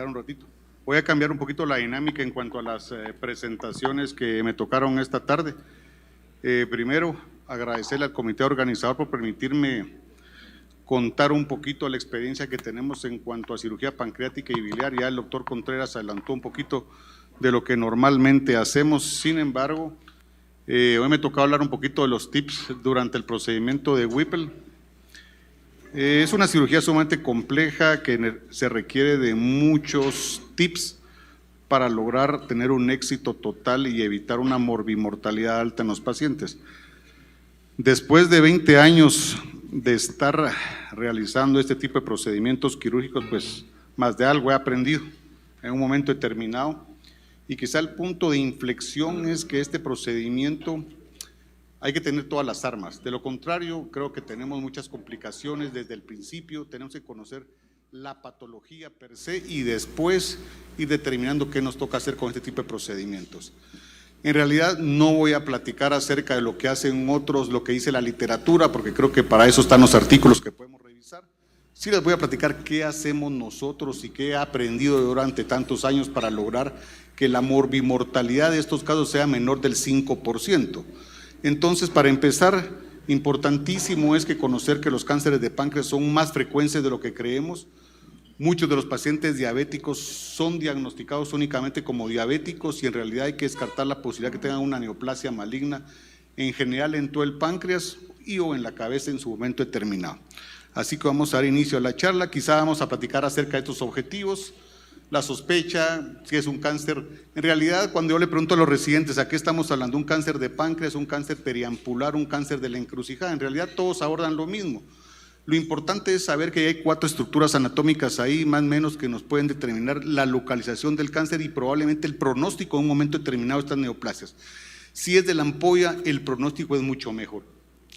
platicar un ratito. Voy a cambiar un poquito la dinámica en cuanto a las presentaciones que me tocaron esta tarde. Primero, agradecerle al comité organizador por permitirme contar un poquito la experiencia que tenemos en cuanto a cirugía pancreática y biliar. Ya el doctor Contreras adelantó un poquito de lo que normalmente hacemos. Sin embargo, hoy me tocó hablar un poquito de los tips durante el procedimiento de Whipple. Es una cirugía sumamente compleja que se requiere de muchos tips para lograr tener un éxito total y evitar una morbimortalidad alta en los pacientes. Después de 20 años de estar realizando este tipo de procedimientos quirúrgicos, pues más de algo he aprendido en un momento determinado, y quizá el punto de inflexión es que este procedimiento hay que tener todas las armas. De lo contrario, creo que tenemos muchas complicaciones desde el principio. Tenemos que conocer la patología per se y después ir determinando qué nos toca hacer con este tipo de procedimientos. En realidad no voy a platicar acerca de lo que hacen otros, lo que dice la literatura, porque creo que para eso están los artículos que podemos revisar. Sí les voy a platicar qué hacemos nosotros y qué he aprendido durante tantos años para lograr que la morbimortalidad de estos casos sea menor del 5%. Entonces, para empezar, importantísimo es que conocer que los cánceres de páncreas son más frecuentes de lo que creemos. Muchos de los pacientes diabéticos son diagnosticados únicamente como diabéticos y en realidad hay que descartar la posibilidad que tengan una neoplasia maligna, en general en todo el páncreas y o en la cabeza en su momento determinado. Así que vamos a dar inicio a la charla. Quizá vamos a platicar acerca de estos objetivos. La sospecha, si es un cáncer. En realidad, cuando yo le pregunto a los residentes ¿a qué estamos hablando? ¿Un cáncer de páncreas, un cáncer periampular, un cáncer de la encrucijada? En realidad todos abordan lo mismo. Lo importante es saber que hay 4 estructuras anatómicas ahí, más o menos, que nos pueden determinar la localización del cáncer y probablemente el pronóstico en un momento determinado de estas neoplasias. Si es de la ampolla, el pronóstico es mucho mejor.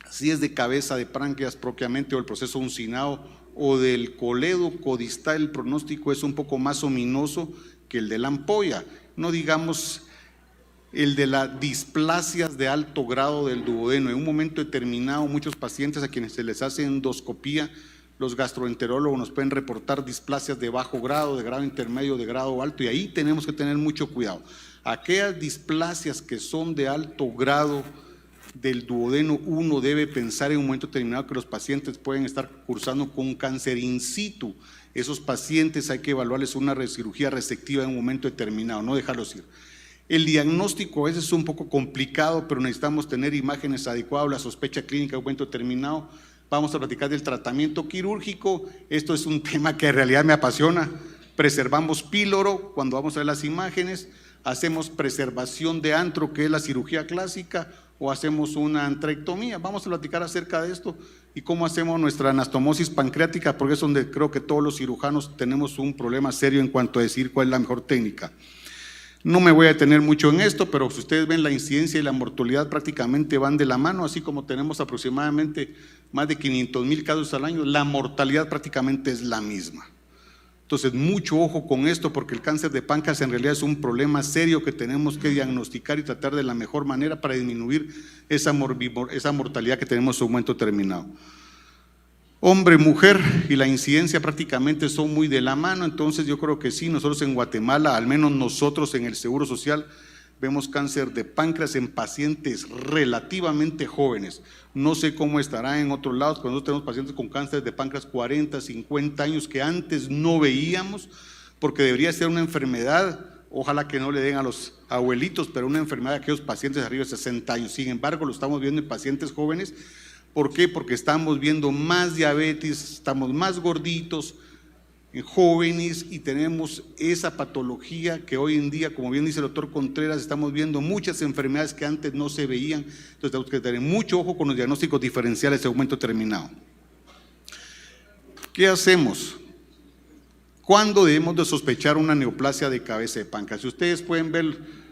Si es de cabeza de páncreas propiamente o el proceso uncinado o del coledo codistal, el pronóstico es un poco más ominoso que el de la ampolla. No digamos el de las displasias de alto grado del duodeno. En un momento determinado, muchos pacientes a quienes se les hace endoscopía, los gastroenterólogos nos pueden reportar displasias de bajo grado, de grado intermedio, de grado alto, y ahí tenemos que tener mucho cuidado. Aquellas displasias que son de alto grado del duodeno, uno debe pensar en un momento determinado que los pacientes pueden estar cursando con un cáncer in situ. Esos pacientes hay que evaluarles una cirugía resectiva en un momento determinado, no dejarlos ir. El diagnóstico a veces es un poco complicado, pero necesitamos tener imágenes adecuadas, la sospecha clínica en un momento determinado. Vamos a platicar del tratamiento quirúrgico. Esto es un tema que en realidad me apasiona. Preservamos píloro cuando vamos a ver las imágenes, hacemos preservación de antro, que es la cirugía clásica, o hacemos una antrectomía. Vamos a platicar acerca de esto y cómo hacemos nuestra anastomosis pancreática, porque es donde creo que todos los cirujanos tenemos un problema serio en cuanto a decir cuál es la mejor técnica. No me voy a detener mucho en esto, pero si ustedes ven, la incidencia y la mortalidad prácticamente van de la mano, así como tenemos aproximadamente más de 500,000 casos al año, la mortalidad prácticamente es la misma. Entonces, mucho ojo con esto, porque el cáncer de páncreas en realidad es un problema serio que tenemos que diagnosticar y tratar de la mejor manera para disminuir esa mortalidad que tenemos en un momento determinado. Hombre, mujer y la incidencia prácticamente son muy de la mano, entonces yo creo que sí, nosotros en Guatemala, al menos nosotros en el Seguro Social, vemos cáncer de páncreas en pacientes relativamente jóvenes. No sé cómo estará en otros lados, cuando nosotros tenemos pacientes con cáncer de páncreas 40, 50 años que antes no veíamos, porque debería ser una enfermedad, ojalá que no le den a los abuelitos, pero una enfermedad de aquellos pacientes arriba de 60 años. Sin embargo, lo estamos viendo en pacientes jóvenes. ¿Por qué? Porque estamos viendo más diabetes, estamos más gorditos, jóvenes, y tenemos esa patología que hoy en día, como bien dice el doctor Contreras, estamos viendo muchas enfermedades que antes no se veían. Entonces tenemos que tener mucho ojo con los diagnósticos diferenciales de momento determinado. ¿Qué hacemos? ¿Cuándo debemos de sospechar una neoplasia de cabeza de páncreas? Si ustedes pueden ver,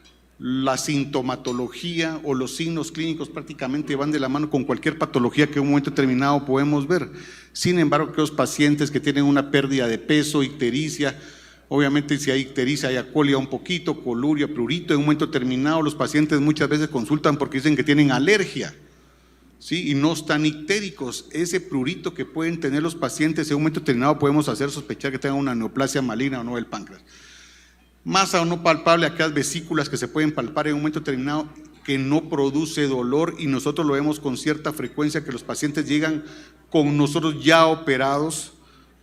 la sintomatología o los signos clínicos prácticamente van de la mano con cualquier patología que en un momento determinado podemos ver. Sin embargo, aquellos pacientes que tienen una pérdida de peso, ictericia, obviamente si hay ictericia hay acolia un poquito, coluria, prurito, en un momento determinado los pacientes muchas veces consultan porque dicen que tienen alergia. ¿sí? Y no están ictéricos. Ese prurito que pueden tener los pacientes en un momento determinado podemos hacer sospechar que tengan una neoplasia maligna o no del páncreas. Más aún no palpable aquellas vesículas que se pueden palpar en un momento determinado que no produce dolor, y nosotros lo vemos con cierta frecuencia, que los pacientes llegan con nosotros ya operados,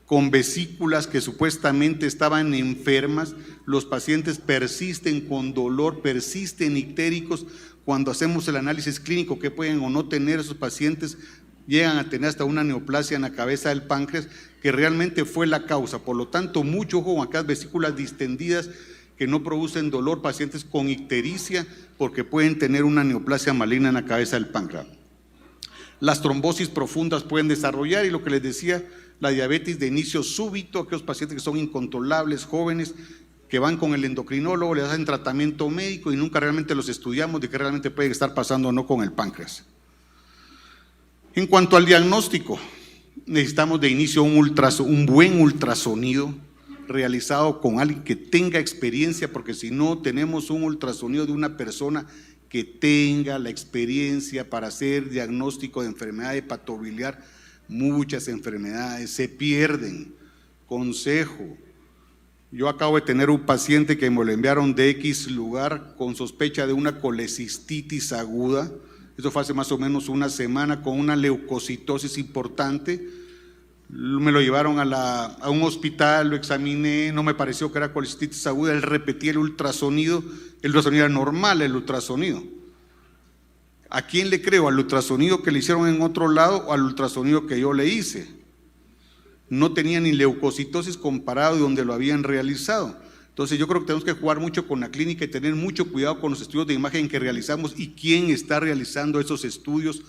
con vesículas que supuestamente estaban enfermas. Los pacientes persisten con dolor, persisten ictéricos. Cuando hacemos el análisis clínico que pueden o no tener esos pacientes, llegan a tener hasta una neoplasia en la cabeza del páncreas, que realmente fue la causa. Por lo tanto, mucho ojo con aquellas vesículas distendidas que no producen dolor, pacientes con ictericia, porque pueden tener una neoplasia maligna en la cabeza del páncreas. Las trombosis profundas pueden desarrollar, y lo que les decía, la diabetes de inicio súbito, aquellos pacientes que son incontrolables, jóvenes, que van con el endocrinólogo, les hacen tratamiento médico y nunca realmente los estudiamos de qué realmente puede estar pasando o no con el páncreas. En cuanto al diagnóstico, necesitamos de inicio un buen ultrasonido realizado con alguien que tenga experiencia, porque si no tenemos un ultrasonido de una persona que tenga la experiencia para hacer diagnóstico de enfermedad hepatobiliar, muchas enfermedades se pierden. Consejo: yo acabo de tener un paciente que me lo enviaron de X lugar con sospecha de una colecistitis aguda. Eso fue hace más o menos una semana, con una leucocitosis importante. Me lo llevaron a un hospital, lo examiné, no me pareció que era colecistitis aguda. Él repetía el ultrasonido era normal, el ultrasonido. ¿A quién le creo? ¿Al ultrasonido que le hicieron en otro lado o al ultrasonido que yo le hice? No tenía ni leucocitosis comparado de donde lo habían realizado. Entonces yo creo que tenemos que jugar mucho con la clínica y tener mucho cuidado con los estudios de imagen que realizamos y quién está realizando esos estudios,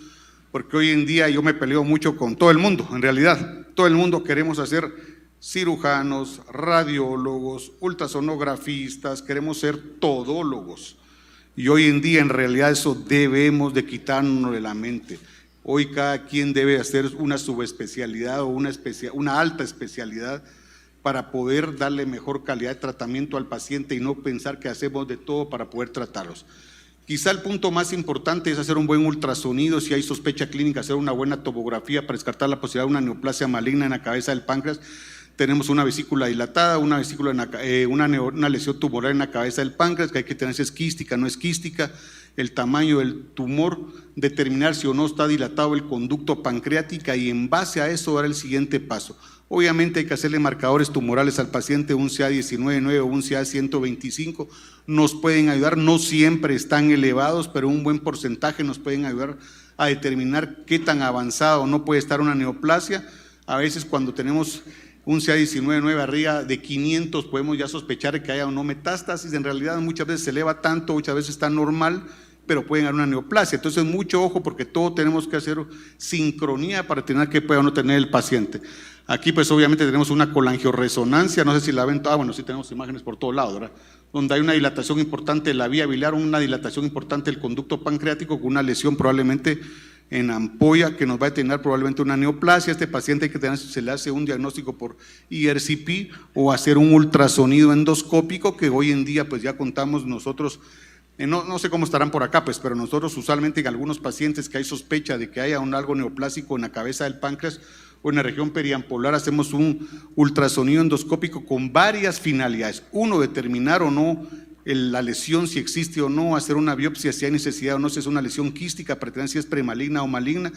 porque hoy en día yo me peleo mucho con todo el mundo. En realidad, todo el mundo queremos hacer cirujanos, radiólogos, ultrasonografistas, queremos ser todólogos. Y hoy en día en realidad eso debemos de quitarnos de la mente. Hoy cada quien debe hacer una subespecialidad o una alta especialidad para poder darle mejor calidad de tratamiento al paciente y no pensar que hacemos de todo para poder tratarlos. Quizá el punto más importante es hacer un buen ultrasonido, si hay sospecha clínica, hacer una buena tomografía para descartar la posibilidad de una neoplasia maligna en la cabeza del páncreas. Tenemos una vesícula dilatada, una lesión tumoral en la cabeza del páncreas, que hay que tener si es quística, no es quística, el tamaño del tumor, determinar si o no está dilatado el conducto pancreático, y en base a eso dar el siguiente paso. Obviamente hay que hacerle marcadores tumorales al paciente, un CA19-9 o un CA125, nos pueden ayudar, no siempre están elevados, pero un buen porcentaje nos pueden ayudar a determinar qué tan avanzado no puede estar una neoplasia. A veces cuando tenemos un CA19-9 arriba de 500 podemos ya sospechar que haya o no metástasis. En realidad muchas veces se eleva tanto, muchas veces está normal, pero pueden haber una neoplasia. Entonces mucho ojo, porque todo tenemos que hacer sincronía para determinar qué puede o no tener el paciente. Aquí pues obviamente tenemos una colangioresonancia, no sé si la ven, bueno, sí tenemos imágenes por todos lados, ¿verdad? Donde hay una dilatación importante de la vía biliar, una dilatación importante del conducto pancreático con una lesión probablemente en ampolla que nos va a determinar probablemente una neoplasia. Este paciente hay que tener, se le hace un diagnóstico por ERCP o hacer un ultrasonido endoscópico, que hoy en día pues ya contamos nosotros. No sé cómo estarán por acá, pues, pero nosotros usualmente en algunos pacientes que hay sospecha de que haya algo neoplásico en la cabeza del páncreas o en la región periampolar, hacemos un ultrasonido endoscópico con varias finalidades. Uno, determinar o no la lesión, si existe o no, hacer una biopsia si hay necesidad o no, si es una lesión quística, para determinar si es premaligna o maligna,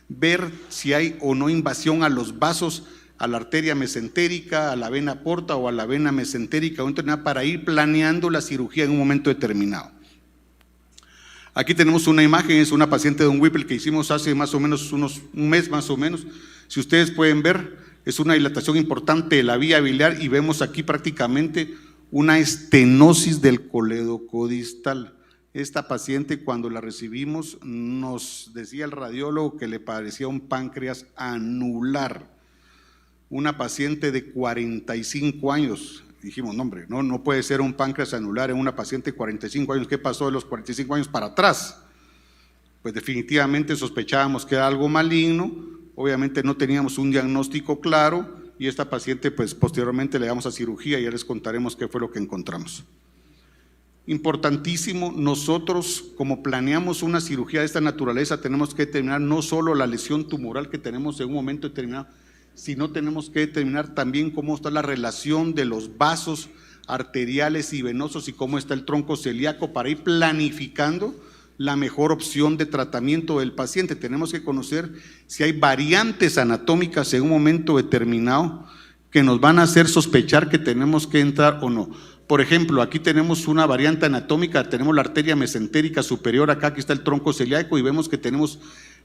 ver si hay o no invasión a los vasos, a la arteria mesentérica, a la vena porta o a la vena mesentérica, para ir planeando la cirugía en un momento determinado. Aquí tenemos una imagen, es una paciente de un Whipple que hicimos hace más o menos un mes más o menos. Si ustedes pueden ver, es una dilatación importante de la vía biliar y vemos aquí prácticamente una estenosis del coledocodistal. Esta paciente, cuando la recibimos, nos decía el radiólogo que le parecía un páncreas anular. Una paciente de 45 años. Dijimos, no hombre, no puede ser un páncreas anular en una paciente de 45 años. ¿Qué pasó de los 45 años para atrás? Pues definitivamente sospechábamos que era algo maligno. Obviamente no teníamos un diagnóstico claro y esta paciente pues posteriormente le damos a cirugía y ya les contaremos qué fue lo que encontramos. Importantísimo, nosotros como planeamos una cirugía de esta naturaleza tenemos que determinar no solo la lesión tumoral que tenemos en un momento determinado, sino tenemos que determinar también cómo está la relación de los vasos arteriales y venosos y cómo está el tronco celíaco para ir planificando la mejor opción de tratamiento del paciente. Tenemos que conocer si hay variantes anatómicas en un momento determinado que nos van a hacer sospechar que tenemos que entrar o no. Por ejemplo, aquí tenemos una variante anatómica, tenemos la arteria mesentérica superior, acá aquí está el tronco celíaco y vemos que tenemos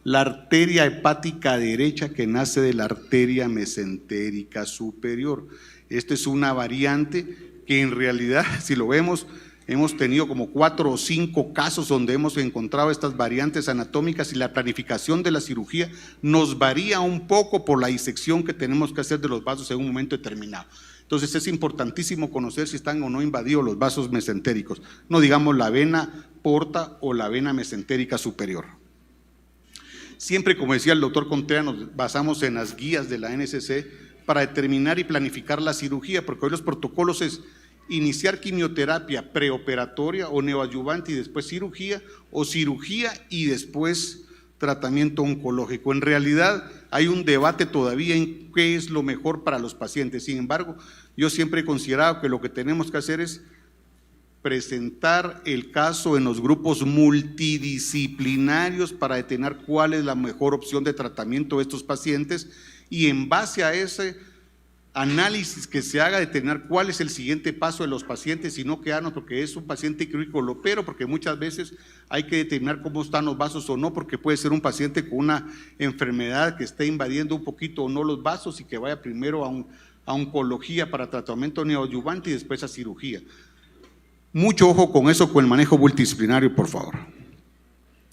la arteria hepática derecha que nace de la arteria mesentérica superior. Esta es una variante que en realidad, si lo vemos, hemos tenido como 4 o 5 casos donde hemos encontrado estas variantes anatómicas y la planificación de la cirugía nos varía un poco por la disección que tenemos que hacer de los vasos en un momento determinado. Entonces es importantísimo conocer si están o no invadidos los vasos mesentéricos, no digamos la vena porta o la vena mesentérica superior. Siempre, como decía el doctor Contreras, nos basamos en las guías de la NSC para determinar y planificar la cirugía, porque hoy los protocolos es iniciar quimioterapia preoperatoria o neoadyuvante y después cirugía, o cirugía y después tratamiento oncológico. En realidad hay un debate todavía en qué es lo mejor para los pacientes. Sin embargo, yo siempre he considerado que lo que tenemos que hacer es presentar el caso en los grupos multidisciplinarios para determinar cuál es la mejor opción de tratamiento de estos pacientes y en base a ese análisis que se haga, determinar cuál es el siguiente paso de los pacientes y no quedarnos porque es un paciente quirúrgico, lo opero, porque muchas veces hay que determinar cómo están los vasos o no, porque puede ser un paciente con una enfermedad que esté invadiendo un poquito o no los vasos y que vaya primero a oncología para tratamiento neoadyuvante y después a cirugía. Mucho ojo con eso, con el manejo multidisciplinario, por favor.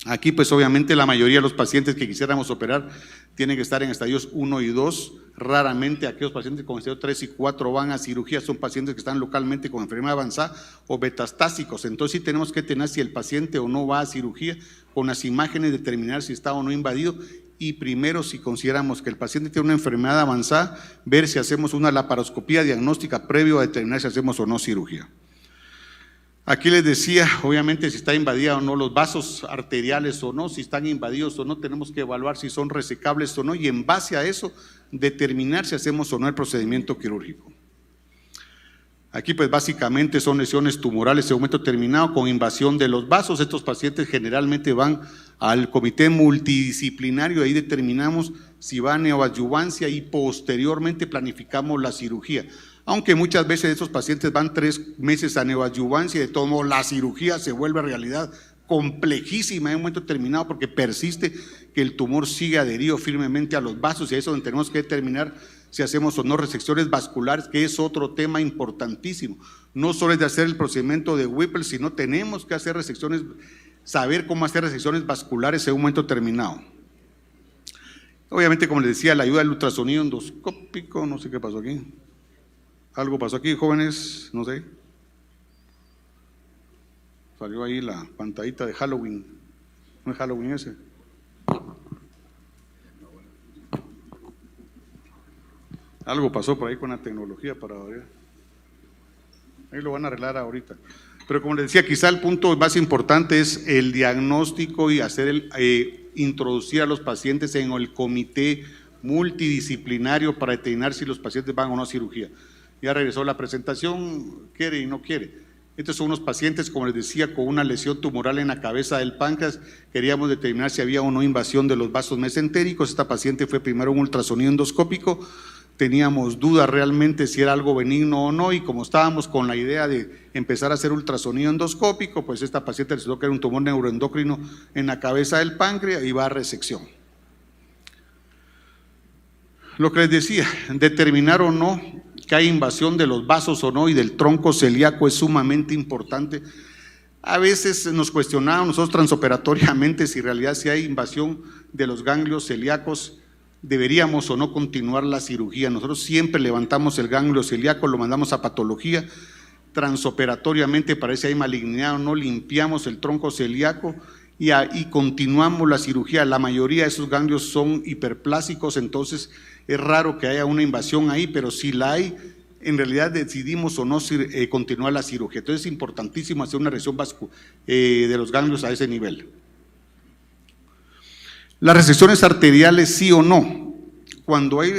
Aquí pues obviamente la mayoría de los pacientes que quisiéramos operar tienen que estar en estadios 1 y 2, raramente aquellos pacientes con estadios 3 y 4 van a cirugía, son pacientes que están localmente con enfermedad avanzada o metastásicos, entonces sí tenemos que tener si el paciente o no va a cirugía, con las imágenes determinar si está o no invadido y primero si consideramos que el paciente tiene una enfermedad avanzada, ver si hacemos una laparoscopía diagnóstica previo a determinar si hacemos o no cirugía. Aquí les decía, obviamente si está invadida o no los vasos arteriales o no, si están invadidos o no, tenemos que evaluar si son resecables o no y en base a eso determinar si hacemos o no el procedimiento quirúrgico. Aquí pues básicamente son lesiones tumorales en un momento determinado con invasión de los vasos. Estos pacientes generalmente van al comité multidisciplinario, ahí determinamos si va a neoadyuvancia y posteriormente planificamos la cirugía. Aunque muchas veces estos pacientes van 3 meses a neoadyuvancia y de todo modo la cirugía se vuelve realidad complejísima en un momento determinado porque persiste que el tumor sigue adherido firmemente a los vasos y ahí es donde tenemos que determinar si hacemos o no resecciones vasculares, que es otro tema importantísimo. No solo es de hacer el procedimiento de Whipple, sino tenemos que hacer resecciones, saber cómo hacer resecciones vasculares en un momento determinado. Obviamente, como les decía, la ayuda del ultrasonido endoscópico, no sé qué pasó aquí. Algo pasó aquí, jóvenes, no sé. Salió ahí la pantallita de Halloween. ¿No es Halloween ese? Algo pasó por ahí con la tecnología para ver. Ahí lo van a arreglar ahorita. Pero como les decía, quizá el punto más importante es el diagnóstico y hacer introducir a los pacientes en el comité multidisciplinario para determinar si los pacientes van o no a cirugía. Ya regresó la presentación, quiere y no quiere. Estos son unos pacientes, como les decía, con una lesión tumoral en la cabeza del páncreas. Queríamos determinar si había o no invasión de los vasos mesentéricos. Esta paciente fue primero un ultrasonido endoscópico. Teníamos dudas realmente si era algo benigno o no, y como estábamos con la idea de empezar a hacer ultrasonido endoscópico, pues esta paciente resultó que era un tumor neuroendocrino en la cabeza del páncreas y va a resección. Lo que les decía, determinar o no que hay invasión de los vasos o no y del tronco celíaco es sumamente importante. A veces nos cuestionamos nosotros transoperatoriamente si en realidad si hay invasión de los ganglios celíacos, deberíamos o no continuar la cirugía. Nosotros siempre levantamos el ganglio celíaco, lo mandamos a patología, transoperatoriamente para ver si hay malignidad o no, limpiamos el tronco celíaco y continuamos la cirugía. La mayoría de esos ganglios son hiperplásicos, entonces es raro que haya una invasión ahí, pero si la hay, en realidad decidimos o no continuar la cirugía. Entonces es importantísimo hacer una resección de los ganglios a ese nivel. Las resecciones arteriales, sí o no. Cuando hay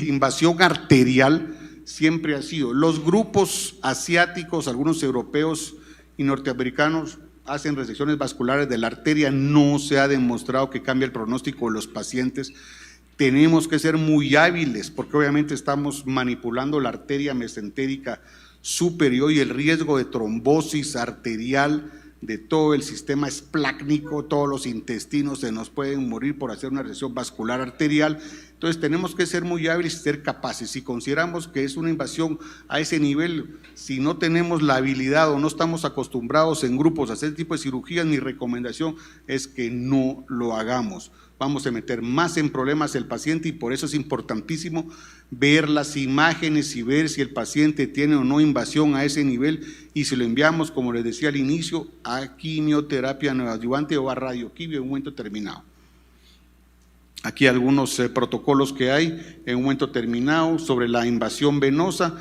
invasión arterial, siempre ha sido. Los grupos asiáticos, algunos europeos y norteamericanos hacen resecciones vasculares de la arteria. No se ha demostrado que cambie el pronóstico de los pacientes. Tenemos que ser muy hábiles porque obviamente estamos manipulando la arteria mesentérica superior y el riesgo de trombosis arterial de todo el sistema esplácnico, todos los intestinos se nos pueden morir por hacer una resección vascular arterial. Entonces tenemos que ser muy hábiles y ser capaces. Si consideramos que es una invasión a ese nivel, si no tenemos la habilidad o no estamos acostumbrados en grupos a hacer este tipo de cirugías, mi recomendación es que no lo hagamos. Vamos a meter más en problemas el paciente y por eso es importantísimo ver las imágenes y ver si el paciente tiene o no invasión a ese nivel y si lo enviamos, como les decía al inicio, a quimioterapia neoadyuvante o a radioquimio en un momento determinado. Aquí algunos protocolos que hay en un momento determinado sobre la invasión venosa.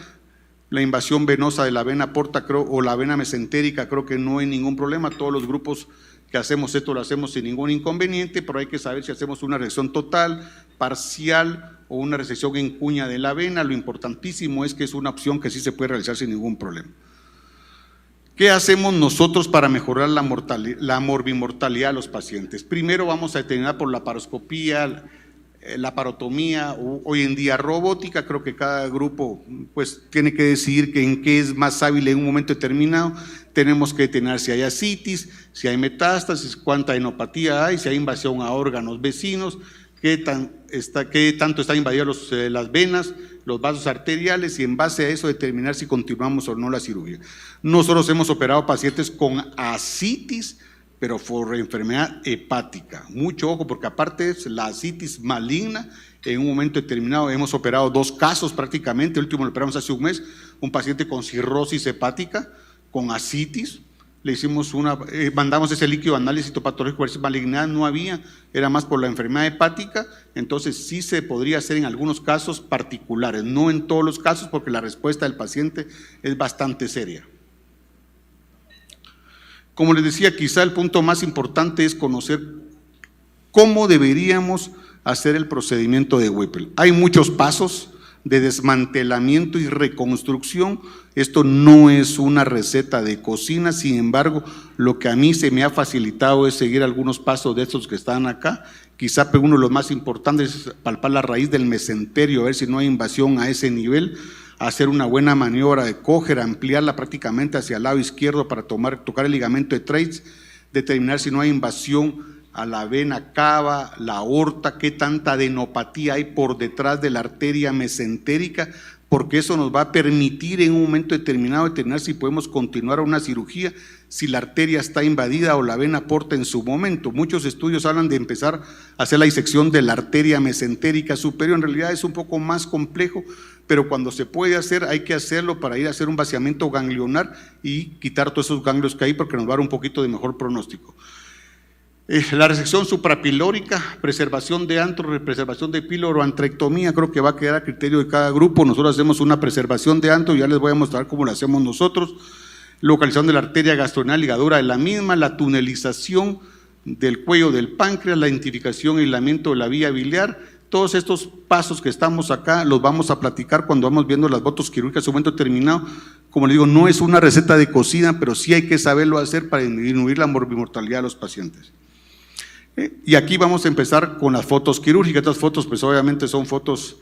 La invasión venosa de la vena porta o la vena mesentérica, creo que no hay ningún problema. Todos los grupos que hacemos esto lo hacemos sin ningún inconveniente, pero hay que saber si hacemos una resección total, parcial o una resección en cuña de la vena. Lo importantísimo es que es una opción que sí se puede realizar sin ningún problema. ¿Qué hacemos nosotros para mejorar la morbimortalidad de los pacientes? Primero vamos a determinar por la paroscopía, la parotomía, hoy en día robótica. Creo que cada grupo pues tiene que decidir en qué es más hábil en un momento determinado. Tenemos que determinar si hay ascitis, si hay metástasis, cuánta enopatía hay, si hay invasión a órganos vecinos, qué tanto están invadidas las venas, los vasos arteriales, y en base a eso determinar si continuamos o no la cirugía. Nosotros hemos operado pacientes con ascitis, pero por enfermedad hepática. Mucho ojo, porque aparte es la ascitis maligna. En un momento determinado hemos operado 2 casos prácticamente. El último lo operamos hace un mes, un paciente con cirrosis hepática, con ascitis. Le hicimos mandamos ese líquido análisis histopatológico, ver si malignidad no había, era más por la enfermedad hepática. Entonces sí se podría hacer en algunos casos particulares, no en todos los casos, porque la respuesta del paciente es bastante seria. Como les decía, quizá el punto más importante es conocer cómo deberíamos hacer el procedimiento de Whipple. Hay muchos pasos de desmantelamiento y reconstrucción. Esto no es una receta de cocina, sin embargo, lo que a mí se me ha facilitado es seguir algunos pasos de estos que están acá. Quizá uno de los más importantes es palpar la raíz del mesenterio, a ver si no hay invasión a ese nivel, hacer una buena maniobra de coger, ampliarla prácticamente hacia el lado izquierdo para tocar el ligamento de Treitz, determinar si no hay invasión a la vena cava, la aorta, qué tanta adenopatía hay por detrás de la arteria mesentérica, porque eso nos va a permitir en un momento determinado determinar si podemos continuar una cirugía, si la arteria está invadida o la vena porta en su momento. Muchos estudios hablan de empezar a hacer la disección de la arteria mesentérica superior. En realidad es un poco más complejo, pero cuando se puede hacer, hay que hacerlo para ir a hacer un vaciamiento ganglionar y quitar todos esos ganglios que hay, porque nos va a dar un poquito de mejor pronóstico. La resección suprapilórica, preservación de antro, preservación de píloro, antrectomía, creo que va a quedar a criterio de cada grupo. Nosotros hacemos una preservación de antro, ya les voy a mostrar cómo lo hacemos nosotros. Localización de la arteria gastrointestinal ligadura de la misma, la tunelización del cuello del páncreas, la identificación y aislamiento de la vía biliar. Todos estos pasos que estamos acá los vamos a platicar cuando vamos viendo las botos quirúrgicas en su momento determinado. Como les digo, no es una receta de cocina, pero sí hay que saberlo hacer para disminuir la morbimortalidad de los pacientes. Y aquí vamos a empezar con las fotos quirúrgicas. Estas fotos pues obviamente son fotos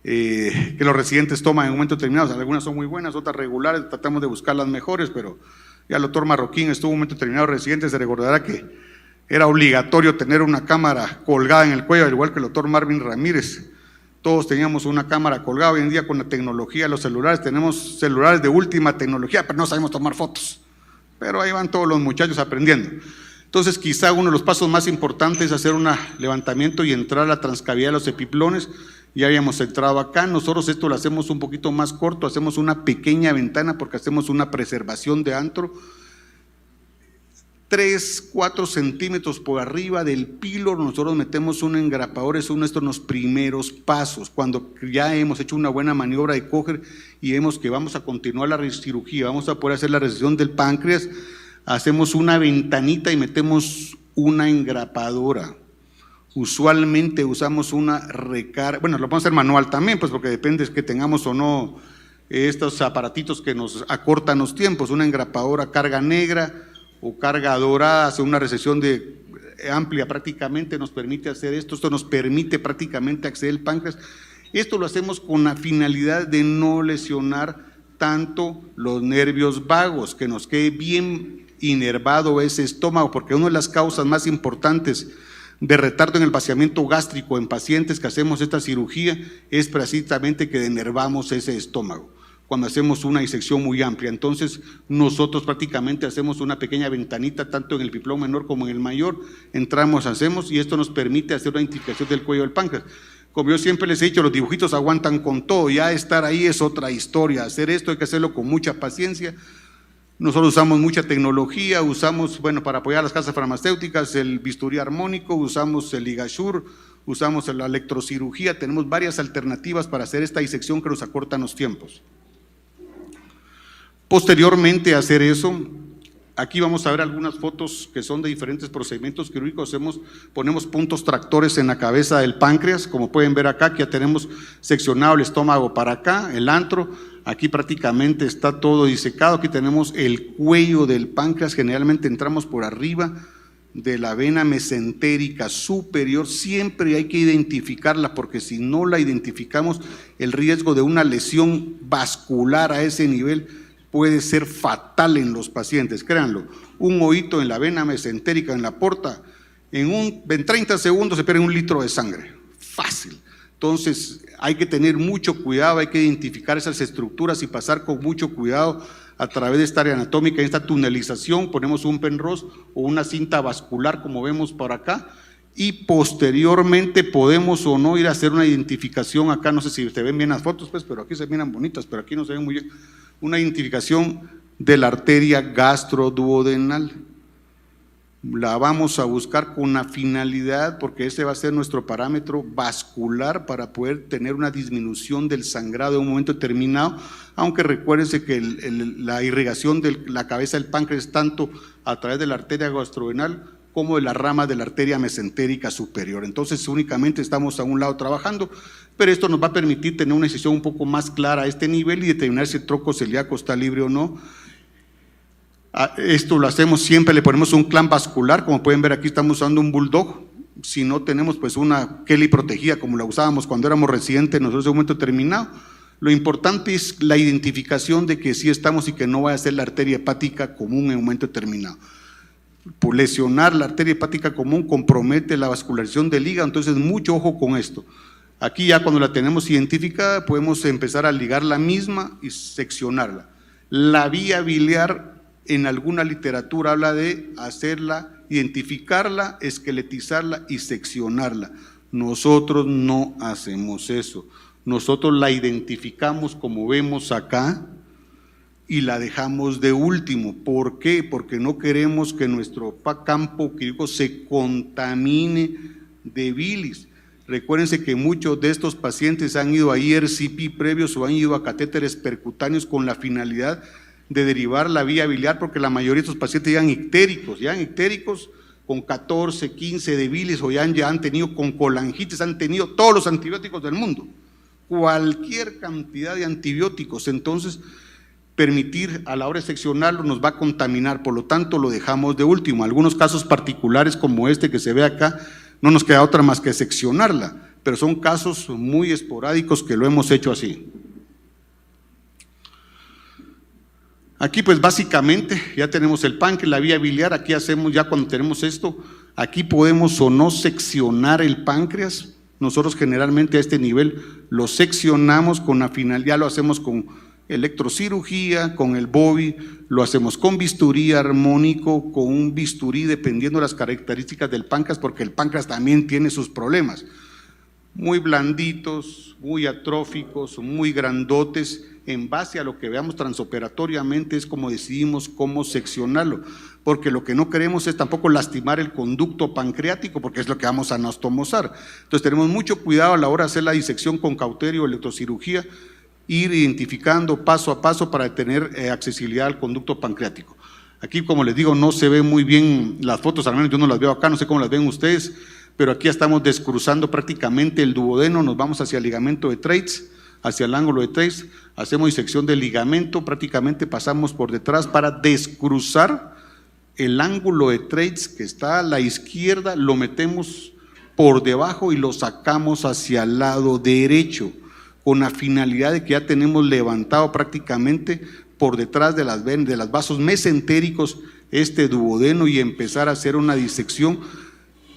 que los residentes toman en un momento determinado. Algunas son muy buenas, otras regulares, tratamos de buscar las mejores, pero ya el doctor Marroquín estuvo en un momento determinado residente, se recordará que era obligatorio tener una cámara colgada en el cuello, al igual que el doctor Marvin Ramírez. Todos teníamos una cámara colgada. Hoy en día con la tecnología, los celulares, tenemos celulares de última tecnología, pero no sabemos tomar fotos. Pero ahí van todos los muchachos aprendiendo. Entonces quizá uno de los pasos más importantes es hacer un levantamiento y entrar a la transcavidad de los epiplones. Ya habíamos entrado acá. Nosotros esto lo hacemos un poquito más corto, hacemos una pequeña ventana porque hacemos una preservación de antro. 3, 4 centímetros por arriba del pílor, nosotros metemos un engrapador. Es uno de nuestros primeros pasos. Cuando ya hemos hecho una buena maniobra de coger y vemos que vamos a continuar la cirugía, vamos a poder hacer la resección del páncreas, hacemos una ventanita y metemos una engrapadora. Usualmente usamos una recarga, bueno, lo podemos hacer manual también, pues porque depende de que tengamos o no estos aparatitos que nos acortan los tiempos. Una engrapadora carga negra o carga dorada, hace una resección amplia prácticamente, nos permite hacer esto. Esto nos permite prácticamente acceder al páncreas. Esto lo hacemos con la finalidad de no lesionar tanto los nervios vagos, que nos quede bien inervado ese estómago, porque una de las causas más importantes de retardo en el vaciamiento gástrico en pacientes que hacemos esta cirugía es precisamente que denervamos ese estómago cuando hacemos una disección muy amplia. Entonces nosotros prácticamente hacemos una pequeña ventanita tanto en el biplón menor como en el mayor, entramos, hacemos, y esto nos permite hacer una identificación del cuello del páncreas. Como yo siempre les he dicho, los dibujitos aguantan con todo, ya estar ahí es otra historia. Hacer esto hay que hacerlo con mucha paciencia. Nosotros usamos mucha tecnología, usamos, bueno, para apoyar a las casas farmacéuticas, el bisturí armónico, usamos el LigaSure, usamos la electrocirugía, tenemos varias alternativas para hacer esta disección que nos acortan los tiempos. Posteriormente a hacer eso, aquí vamos a ver algunas fotos que son de diferentes procedimientos quirúrgicos. Ponemos puntos tractores en la cabeza del páncreas, como pueden ver acá, que ya tenemos seccionado el estómago para acá, el antro. Aquí prácticamente está todo disecado. Aquí tenemos el cuello del páncreas. Generalmente entramos por arriba de la vena mesentérica superior. Siempre hay que identificarla, porque si no la identificamos, el riesgo de una lesión vascular a ese nivel puede ser fatal en los pacientes. Créanlo, un hoyito en la vena mesentérica, en la porta, en 30 segundos se pierde 1 litro de sangre. Fácil. Entonces hay que tener mucho cuidado, hay que identificar esas estructuras y pasar con mucho cuidado a través de esta área anatómica, en esta tunelización. Ponemos un Penrose o una cinta vascular, como vemos por acá, y posteriormente podemos o no ir a hacer una identificación. Acá no sé si se ven bien las fotos, pues, pero aquí se miran bonitas, pero aquí no se ven muy bien. Una identificación de la arteria gastroduodenal. La vamos a buscar con una finalidad, porque ese va a ser nuestro parámetro vascular para poder tener una disminución del sangrado en un momento determinado, aunque recuérdense que la irrigación de la cabeza del páncreas es tanto a través de la arteria gastroduodenal como de la rama de la arteria mesentérica superior. Entonces únicamente estamos a un lado trabajando, pero esto nos va a permitir tener una decisión un poco más clara a este nivel y determinar si el tronco celíaco está libre o no. Esto lo hacemos siempre, le ponemos un clamp vascular. Como pueden ver, aquí estamos usando un bulldog. Si no tenemos pues una Kelly protegida como la usábamos cuando éramos residentes nosotros en un momento determinado. Lo importante es la identificación de que sí estamos y que no vaya a ser la arteria hepática común en un momento determinado. Por lesionar la arteria hepática común compromete la vascularización del hígado, entonces mucho ojo con esto. Aquí ya cuando la tenemos identificada podemos empezar a ligar la misma y seccionarla. La vía biliar, en alguna literatura habla de hacerla, identificarla, esqueletizarla y seccionarla. Nosotros no hacemos eso. Nosotros la identificamos como vemos acá y la dejamos de último. ¿Por qué? Porque no queremos que nuestro campo quirúrgico se contamine de bilis. Recuérdense que muchos de estos pacientes han ido a IRCP previos o han ido a catéteres percutáneos con la finalidad de derivar la vía biliar, porque la mayoría de estos pacientes llegan ictéricos con 14, 15 de bilis, o ya han tenido con colangitis, han tenido todos los antibióticos del mundo, cualquier cantidad de antibióticos. Entonces permitir a la hora de seccionarlo nos va a contaminar, por lo tanto lo dejamos de último. Algunos casos particulares como este que se ve acá, no nos queda otra más que seccionarla, pero son casos muy esporádicos que lo hemos hecho así. Aquí pues básicamente ya tenemos el páncreas, la vía biliar. Aquí hacemos, ya cuando tenemos esto, aquí podemos o no seccionar el páncreas. Nosotros generalmente a este nivel lo seccionamos con la finalidad, lo hacemos con electrocirugía, con el Bobby, lo hacemos con bisturí armónico, con un bisturí dependiendo de las características del páncreas, porque el páncreas también tiene sus problemas, muy blanditos, muy atróficos, muy grandotes. en base a lo que veamos transoperatoriamente es como decidimos cómo seccionarlo, porque lo que no queremos es tampoco lastimar el conducto pancreático, porque es lo que vamos a anastomosar. Entonces tenemos mucho cuidado a la hora de hacer la disección con cauterio o electrocirugía, ir identificando paso a paso para tener accesibilidad al conducto pancreático. Aquí, como les digo, no se ven muy bien las fotos, al menos yo no las veo acá, no sé cómo las ven ustedes, pero aquí estamos descruzando prácticamente el duodeno, nos vamos hacia el ligamento de Treitz, hacia el ángulo de Treitz, hacemos disección del ligamento, prácticamente pasamos por detrás para descruzar el ángulo de Treitz que está a la izquierda, lo metemos por debajo y lo sacamos hacia el lado derecho, con la finalidad de que ya tenemos levantado prácticamente por detrás de los vasos mesentéricos este duodeno y empezar a hacer una disección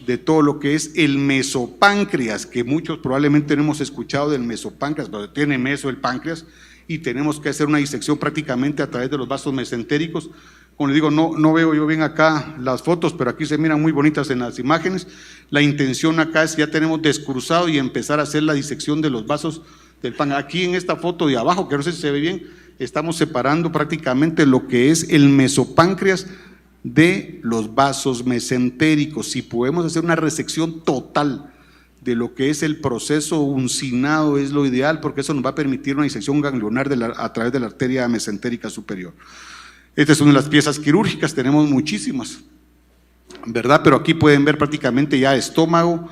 de todo lo que es el mesopáncreas, que muchos probablemente no hemos escuchado del mesopáncreas, pero tiene meso el páncreas y tenemos que hacer una disección prácticamente a través de los vasos mesentéricos. Como les digo, no veo yo bien acá las fotos, pero aquí se miran muy bonitas en las imágenes. La intención acá es ya tenemos descruzado y empezar a hacer la disección de los vasos del páncreas. Aquí en esta foto de abajo, que no sé si se ve bien, estamos separando prácticamente lo que es el mesopáncreas de los vasos mesentéricos. Si podemos hacer una resección total de lo que es el proceso uncinado es lo ideal, porque eso nos va a permitir una disección ganglionar a través de la arteria mesentérica superior. Esta es una de las piezas quirúrgicas, tenemos muchísimas, ¿verdad? Pero aquí pueden ver prácticamente ya estómago,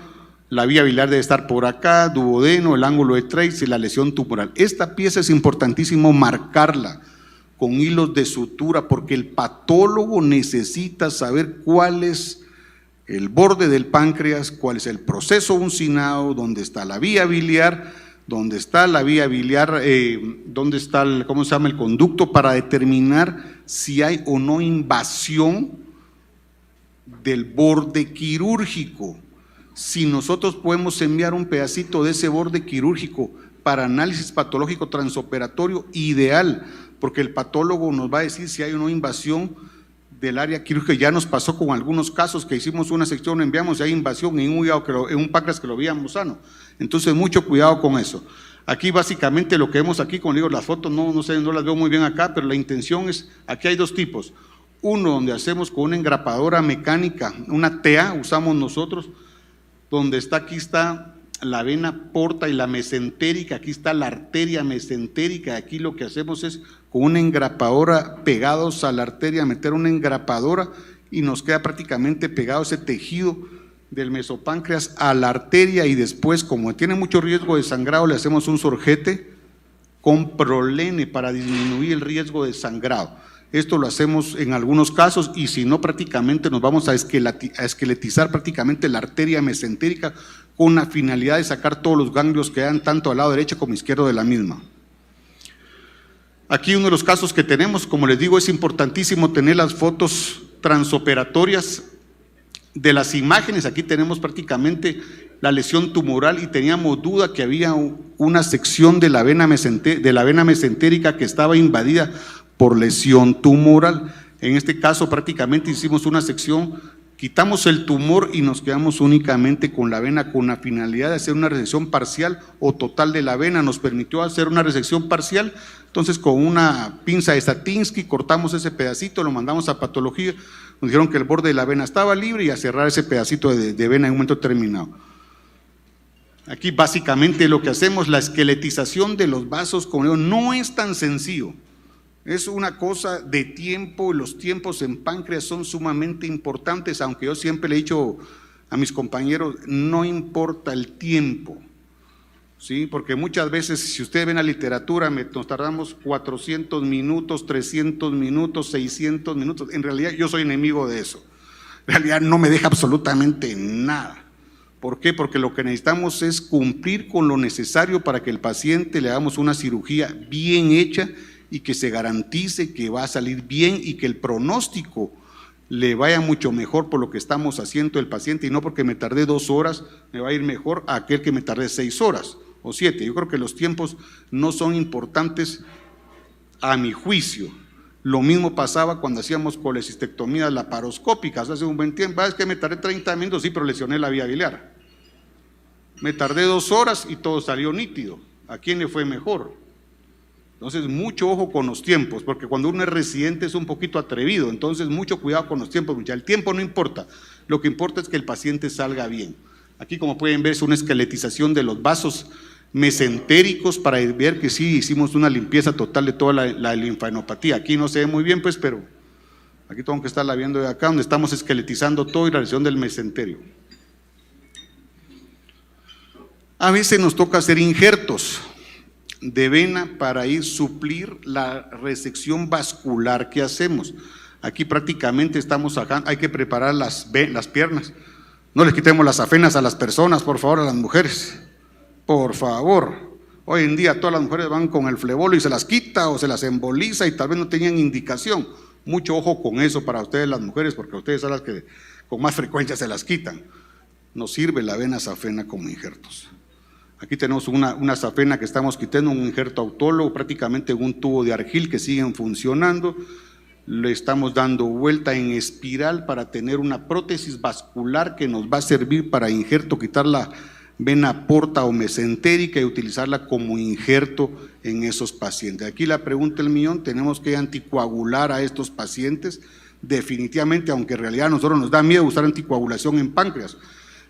la vía biliar debe estar por acá, duodeno, el ángulo de Treitz y la lesión tumoral. Esta pieza es importantísimo marcarla con hilos de sutura, porque el patólogo necesita saber cuál es el borde del páncreas, cuál es el proceso uncinado, dónde está la vía biliar, dónde está el, ¿cómo se llama?, el conducto, para determinar si hay o no invasión del borde quirúrgico. Si nosotros podemos enviar un pedacito de ese borde quirúrgico para análisis patológico transoperatorio, ideal, porque el patólogo nos va a decir si hay o no invasión del área quirúrgica. Ya nos pasó con algunos casos que hicimos una sección, enviamos y hay invasión en un hígado, en un páncreas que lo veíamos sano. Entonces mucho cuidado con eso. Aquí básicamente lo que vemos aquí, como digo, las fotos no sé, no las veo muy bien acá, pero la intención es, aquí hay dos tipos. Uno donde hacemos con una engrapadora mecánica, una TA usamos nosotros, donde aquí está la vena porta y la mesentérica, aquí está la arteria mesentérica. Aquí lo que hacemos es con una engrapadora pegados a la arteria, meter una engrapadora y nos queda prácticamente pegado ese tejido del mesopáncreas a la arteria, y después, como tiene mucho riesgo de sangrado, le hacemos un sorjete con prolene para disminuir el riesgo de sangrado. Esto lo hacemos en algunos casos, y si no, prácticamente nos vamos a esqueletizar prácticamente la arteria mesentérica con la finalidad de sacar todos los ganglios que dan tanto al lado derecho como izquierdo de la misma. Aquí uno de los casos que tenemos, como les digo, es importantísimo tener las fotos transoperatorias de las imágenes. Aquí tenemos prácticamente la lesión tumoral y teníamos duda que había una sección de la vena mesentérica que estaba invadida por lesión tumoral. En este caso prácticamente hicimos una sección, quitamos el tumor y nos quedamos únicamente con la vena, con la finalidad de hacer una resección parcial o total de la vena. Nos permitió hacer una resección parcial, entonces con una pinza de Satinsky cortamos ese pedacito, lo mandamos a patología, nos dijeron que el borde de la vena estaba libre y a cerrar ese pedacito de vena en un momento determinado. Aquí básicamente lo que hacemos, la esqueletización de los vasos, como digo, no es tan sencillo. Es una cosa de tiempo, los tiempos en páncreas son sumamente importantes, aunque yo siempre le he dicho a mis compañeros, no importa el tiempo, ¿sí? Porque muchas veces, si ustedes ven la literatura, nos tardamos 400 minutos, 300 minutos, 600 minutos, en realidad yo soy enemigo de eso, en realidad no me deja absolutamente nada. ¿Por qué? Porque lo que necesitamos es cumplir con lo necesario para que el paciente le hagamos una cirugía bien hecha y que se garantice que va a salir bien y que el pronóstico le vaya mucho mejor por lo que estamos haciendo el paciente, y no porque me tardé 2 horas me va a ir mejor a aquel que me tardé 6 horas o 7. Yo creo que los tiempos no son importantes a mi juicio. Lo mismo pasaba cuando hacíamos colecistectomías laparoscópicas hace un buen tiempo. Es que me tardé 30 minutos, sí, pero lesioné la vía biliar. Me tardé 2 horas y todo salió nítido. ¿A quién le fue mejor? Entonces, mucho ojo con los tiempos, porque cuando uno es residente es un poquito atrevido, entonces mucho cuidado con los tiempos, muchachos. El tiempo no importa, lo que importa es que el paciente salga bien. Aquí, como pueden ver, es una esqueletización de los vasos mesentéricos para ver que sí hicimos una limpieza total de toda la linfadenopatía. Aquí no se ve muy bien, pues, pero aquí tengo que estarla viendo de acá, donde estamos esqueletizando todo y la lesión del mesenterio. A veces nos toca hacer injertos de vena para ir suplir la resección vascular que hacemos. Aquí prácticamente estamos sacando, hay que preparar las piernas. No les quitemos las afenas a las personas, por favor, a las mujeres. Por favor. Hoy en día todas las mujeres van con el flebolo y se las quita o se las emboliza y tal vez no tenían indicación. Mucho ojo con eso para ustedes las mujeres, porque ustedes son las que con más frecuencia se las quitan. Nos sirve la vena safena como injertos. Aquí tenemos una safena que estamos quitando, un injerto autólogo, prácticamente un tubo de argil que siguen funcionando. Le estamos dando vuelta en espiral para tener una prótesis vascular que nos va a servir para injerto, quitar la vena porta o mesentérica y utilizarla como injerto en esos pacientes. Aquí la pregunta del millón, ¿tenemos que anticoagular a estos pacientes? Definitivamente, aunque en realidad a nosotros nos da miedo usar anticoagulación en páncreas.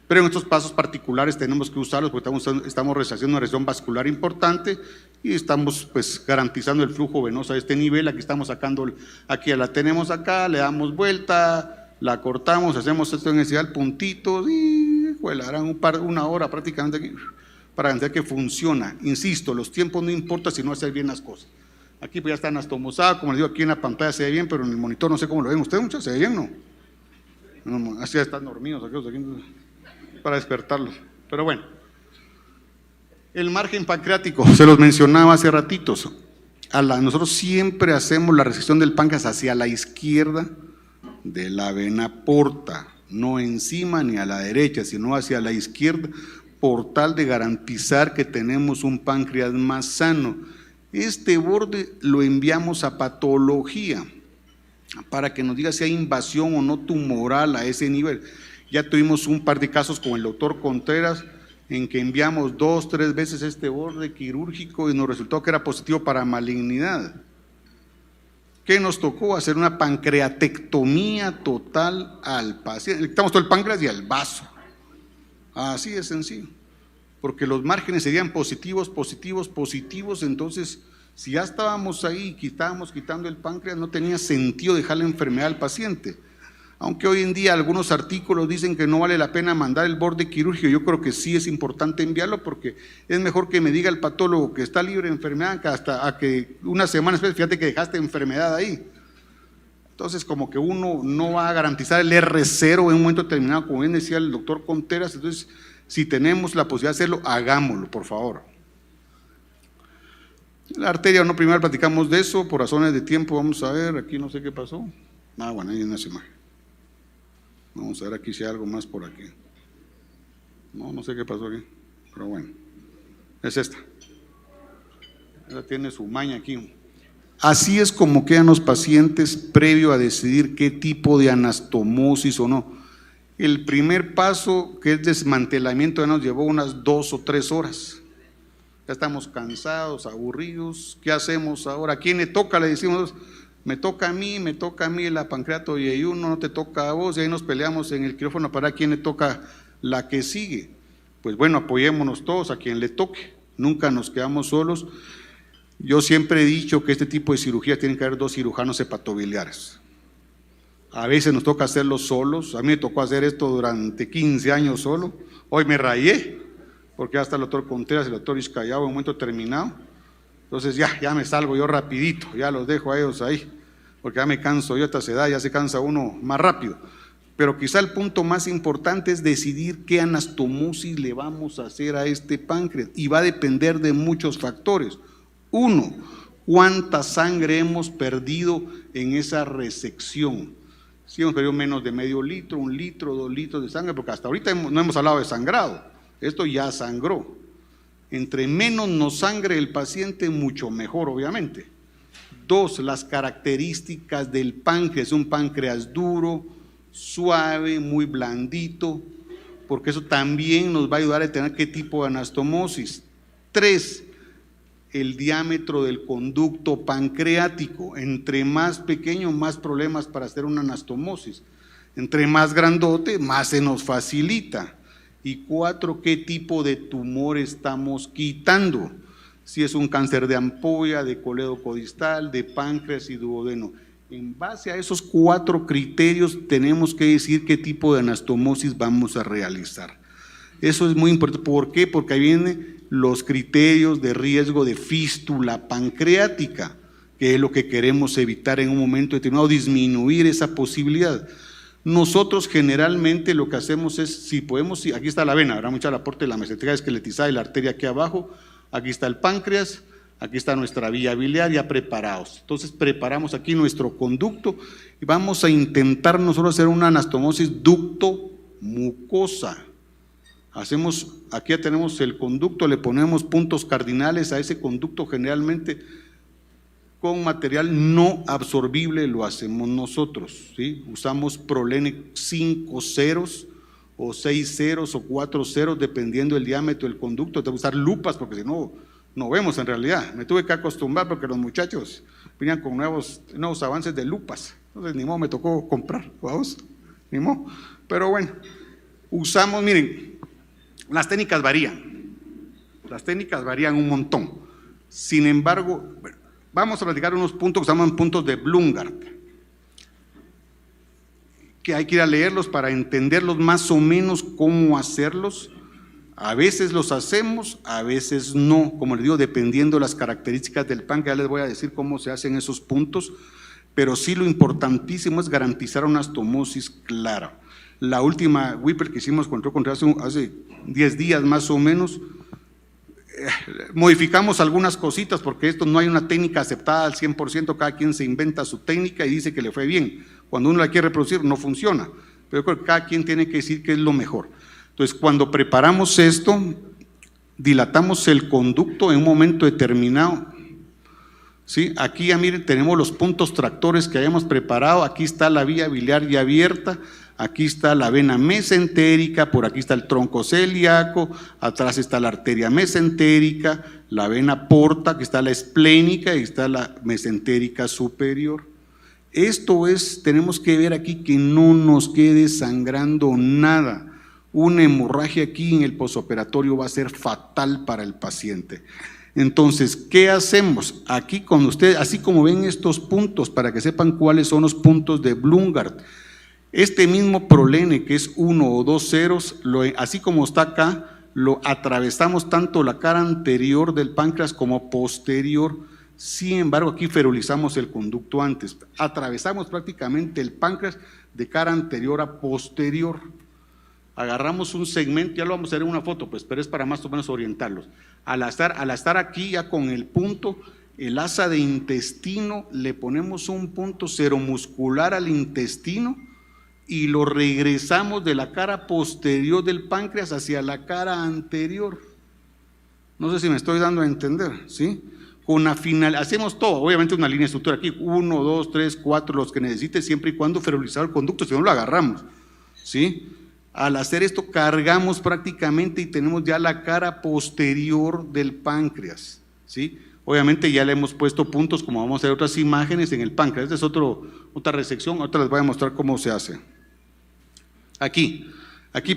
Pero en estos pasos particulares tenemos que usarlos porque estamos haciendo una lesión vascular importante y estamos pues garantizando el flujo venoso a este nivel. Aquí estamos sacando, aquí la tenemos acá, le damos vuelta, la cortamos, hacemos esto en espiral, puntitos y pues, harán una hora prácticamente aquí para garantizar que funciona. Insisto, los tiempos no importa sino hacer bien las cosas. Aquí pues ya está anastomosado, como les digo, aquí en la pantalla se ve bien, pero en el monitor no sé cómo lo ven ustedes, muchachos, ¿se ve bien no? No, así ya están dormidos aquí para despertarlos, pero bueno. El margen pancreático, se los mencionaba hace ratitos. Nosotros siempre hacemos la resección del páncreas hacia la izquierda de la vena porta, no encima ni a la derecha, sino hacia la izquierda, por tal de garantizar que tenemos un páncreas más sano. Este borde lo enviamos a patología para que nos diga si hay invasión o no tumoral a ese nivel. Ya tuvimos un par de casos con el doctor Contreras en que enviamos 2 o 3 veces este borde quirúrgico y nos resultó que era positivo para malignidad. ¿Qué nos tocó? Hacer una pancreatectomía total al paciente. Le quitamos todo el páncreas y al vaso. Así de sencillo. Porque los márgenes serían positivos, entonces si ya estábamos ahí y estábamos quitando el páncreas, no tenía sentido dejar la enfermedad al paciente. Aunque hoy en día algunos artículos dicen que no vale la pena mandar el borde quirúrgico, yo creo que sí es importante enviarlo porque es mejor que me diga el patólogo que está libre de enfermedad que hasta a que una semana después, fíjate que dejaste enfermedad ahí. Entonces como que uno no va a garantizar el R0 en un momento determinado, como bien decía el doctor Contreras. Entonces si tenemos la posibilidad de hacerlo, hagámoslo, por favor. La arteria no primaria, platicamos de eso, por razones de tiempo, vamos a ver, aquí no sé qué pasó. Bueno, ahí en esa imagen. Vamos a ver aquí si hay algo más por aquí. No sé qué pasó aquí, pero bueno, es esta. Ella tiene su maña aquí. Así es como quedan los pacientes previo a decidir qué tipo de anastomosis o no. El primer paso, que es desmantelamiento, ya nos llevó unas 2 o 3 horas. Ya estamos cansados, aburridos. ¿Qué hacemos ahora? ¿A quién le toca? Le decimos, me toca a mí la pancreato y ayuno, no te toca a vos, y ahí nos peleamos en el quirófano para quién le toca la que sigue. Pues bueno, apoyémonos todos a quien le toque, nunca nos quedamos solos. Yo siempre he dicho que este tipo de cirugía tienen que haber 2 cirujanos hepatobiliares. A veces nos toca hacerlo solos, a mí me tocó hacer esto durante 15 años solo, hoy me rayé, porque ya está el doctor Contreras y el doctor Iscayao en un momento terminado. Entonces ya me salgo yo rapidito, ya los dejo a ellos ahí, porque ya me canso yo a esta edad, ya se cansa uno más rápido. Pero quizá el punto más importante es decidir qué anastomosis le vamos a hacer a este páncreas, y va a depender de muchos factores. 1, ¿cuánta sangre hemos perdido en esa resección? Si hemos perdido menos de medio litro, 1 litro, 2 litros de sangre, porque hasta ahorita no hemos hablado de sangrado, esto ya sangró. Entre menos nos sangre el paciente, mucho mejor, obviamente. 2, las características del páncreas, un páncreas duro, suave, muy blandito, porque eso también nos va a ayudar a determinar qué tipo de anastomosis. 3, el diámetro del conducto pancreático. Entre más pequeño, más problemas para hacer una anastomosis. Entre más grandote, más se nos facilita. Y 4, ¿qué tipo de tumor estamos quitando? Si es un cáncer de ampolla, de coledocodistal, de páncreas y duodeno. En base a esos 4 criterios tenemos que decir qué tipo de anastomosis vamos a realizar. Eso es muy importante. ¿Por qué? Porque ahí vienen los criterios de riesgo de fístula pancreática, que es lo que queremos evitar en un momento determinado, disminuir esa posibilidad. Nosotros generalmente lo que hacemos es, si podemos, aquí está la vena, habrá mucho el aporte de la mesenteria esqueletizada y la arteria aquí abajo, aquí está el páncreas, aquí está nuestra vía biliar ya preparados. Entonces preparamos aquí nuestro conducto y vamos a intentar nosotros hacer una anastomosis ducto-mucosa. Hacemos, aquí ya tenemos el conducto, le ponemos puntos cardinales a ese conducto, generalmente con material no absorbible lo hacemos nosotros, ¿sí? Usamos Prolene 5 ceros o 6 ceros o 4 ceros dependiendo del diámetro del conducto. Tengo que usar lupas porque si no, no vemos en realidad. Me tuve que acostumbrar porque los muchachos venían con nuevos avances de lupas, entonces ni modo me tocó comprar, vamos, ni modo. Pero bueno, usamos, miren, las técnicas varían un montón. Sin embargo, bueno, vamos a platicar unos puntos que se llaman puntos de Blumgart, que hay que ir a leerlos para entenderlos más o menos cómo hacerlos. A veces los hacemos, a veces no, como les digo, dependiendo de las características del páncreas. Ya les voy a decir cómo se hacen esos puntos, pero sí lo importantísimo es garantizar una anastomosis clara. La última Whipple que hicimos hace 10 días más o menos, modificamos algunas cositas porque esto no hay una técnica aceptada al 100%, cada quien se inventa su técnica y dice que le fue bien. Cuando uno la quiere reproducir no funciona, pero yo creo que cada quien tiene que decir qué es lo mejor. Entonces, cuando preparamos esto, dilatamos el conducto en un momento determinado, ¿sí? Aquí ya miren, tenemos los puntos tractores que hayamos preparado. Aquí está la vía biliar ya abierta, aquí está la vena mesentérica, por aquí está el tronco celíaco, atrás está la arteria mesentérica, la vena porta, que está la esplénica y está la mesentérica superior. Esto es, tenemos que ver aquí que no nos quede sangrando nada. Una hemorragia aquí en el posoperatorio va a ser fatal para el paciente. Entonces, ¿qué hacemos? Aquí con ustedes, así como ven estos puntos, para que sepan cuáles son los puntos de Blumgart. Este mismo Prolene, que es 1 o 2 ceros, así como está acá, lo atravesamos tanto la cara anterior del páncreas como posterior. Sin embargo, aquí ferulizamos el conducto antes. Atravesamos prácticamente el páncreas de cara anterior a posterior. Agarramos un segmento, ya lo vamos a hacer en una foto, pues, pero es para más o menos orientarlos. Al estar aquí ya con el punto, el asa de intestino, le ponemos un punto seromuscular al intestino y lo regresamos de la cara posterior del páncreas hacia la cara anterior. No sé si me estoy dando a entender, ¿sí? Con la final, hacemos todo, obviamente una línea de estructura aquí, 1, 2, 3, 4, los que necesite, siempre y cuando ferulizar el conducto, si no lo agarramos, ¿sí? Al hacer esto cargamos prácticamente y tenemos ya la cara posterior del páncreas, ¿sí? Obviamente ya le hemos puesto puntos, como vamos a ver otras imágenes en el páncreas. Esta es otra resección, ahora les voy a mostrar cómo se hace. Aquí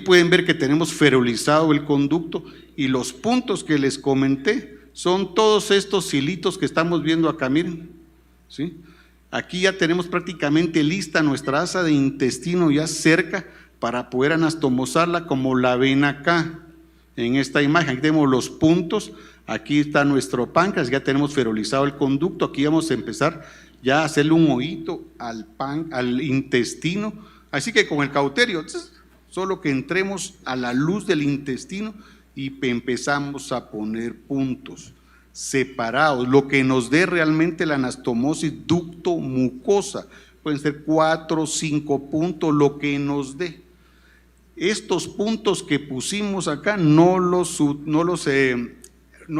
pueden ver que tenemos ferulizado el conducto y los puntos que les comenté son todos estos hilitos que estamos viendo acá, miren, ¿sí? Aquí ya tenemos prácticamente lista nuestra asa de intestino ya cerca para poder anastomosarla como la ven acá en esta imagen. Aquí tenemos los puntos, aquí está nuestro páncreas, ya tenemos ferulizado el conducto. Aquí vamos a empezar ya a hacerle un hoyito al intestino, así que con el cauterio, solo que entremos a la luz del intestino y empezamos a poner puntos separados, lo que nos dé realmente la anastomosis ducto-mucosa. Pueden ser 4 o 5 puntos, lo que nos dé. Estos puntos que pusimos acá no los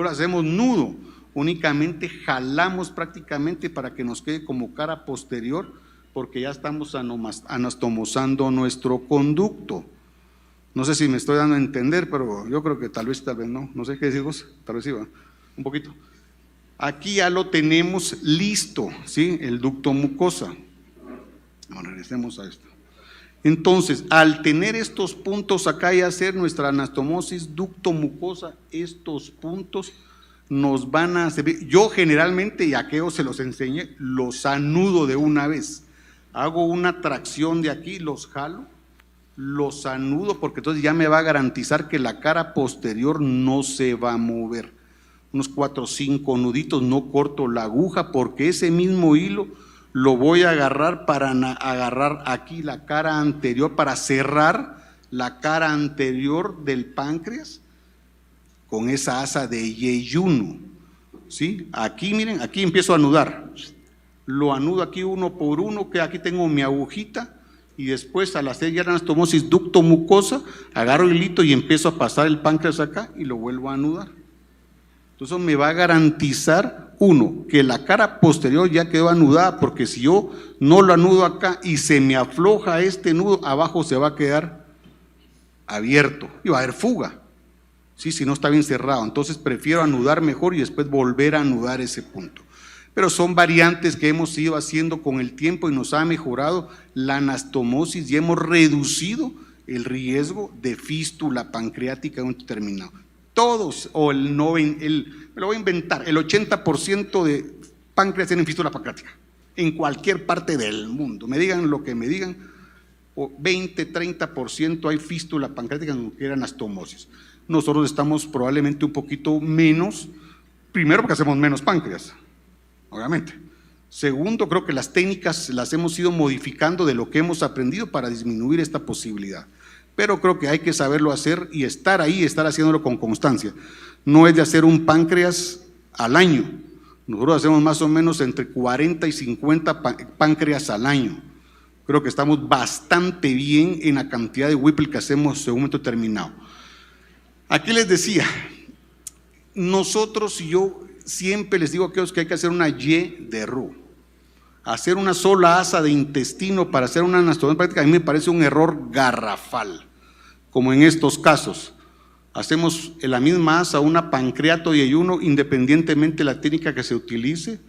hacemos nudo, únicamente jalamos prácticamente para que nos quede como cara posterior, porque ya estamos anastomosando nuestro conducto. No sé si me estoy dando a entender, pero yo creo que tal vez no. No sé qué decís vos, tal vez sí va, un poquito. Aquí ya lo tenemos listo, ¿sí? El ducto mucosa. Ahora regresemos a esto. Entonces, al tener estos puntos acá y hacer nuestra anastomosis ducto mucosa, estos puntos nos van a servir. Yo generalmente, y a que se los enseñé, los anudo de una vez. Hago una tracción de aquí, los jalo, los anudo, porque entonces ya me va a garantizar que la cara posterior no se va a mover. Unos 4 o 5 nuditos, no corto la aguja, porque ese mismo hilo lo voy a agarrar para agarrar aquí la cara anterior, para cerrar la cara anterior del páncreas con esa asa de yeyuno, ¿sí? Aquí, miren, aquí empiezo a anudar, lo anudo aquí uno por uno, que aquí tengo mi agujita, y después al hacer ya la anastomosis ducto mucosa, agarro el hilito y empiezo a pasar el páncreas acá y lo vuelvo a anudar. Entonces me va a garantizar, uno, que la cara posterior ya quedó anudada, porque si yo no lo anudo acá y se me afloja este nudo, abajo se va a quedar abierto y va a haber fuga, ¿sí? Si no está bien cerrado. Entonces prefiero anudar mejor y después volver a anudar ese punto. Pero son variantes que hemos ido haciendo con el tiempo y nos ha mejorado la anastomosis y hemos reducido el riesgo de fístula pancreática en un determinado. Todos, o me lo voy a inventar, el 80% de páncreas tienen fístula pancreática, en cualquier parte del mundo. Me digan lo que me digan, o 20, 30% hay fístula pancreática en cualquier anastomosis. Nosotros estamos probablemente un poquito menos, primero porque hacemos menos páncreas, obviamente. Segundo, creo que las técnicas las hemos ido modificando de lo que hemos aprendido para disminuir esta posibilidad. Pero creo que hay que saberlo hacer y estar ahí, estar haciéndolo con constancia. No es de hacer un páncreas al año. Nosotros hacemos más o menos entre 40 y 50 páncreas al año. Creo que estamos bastante bien en la cantidad de Whipple que hacemos en un momento determinado. Aquí les decía, nosotros, yo siempre les digo a aquellos que hay que hacer una Y de Roux. Hacer una sola asa de intestino para hacer una anastomosis práctica a mí me parece un error garrafal, como en estos casos. Hacemos en la misma asa una pancreato y ayuno independientemente de la técnica que se utilice.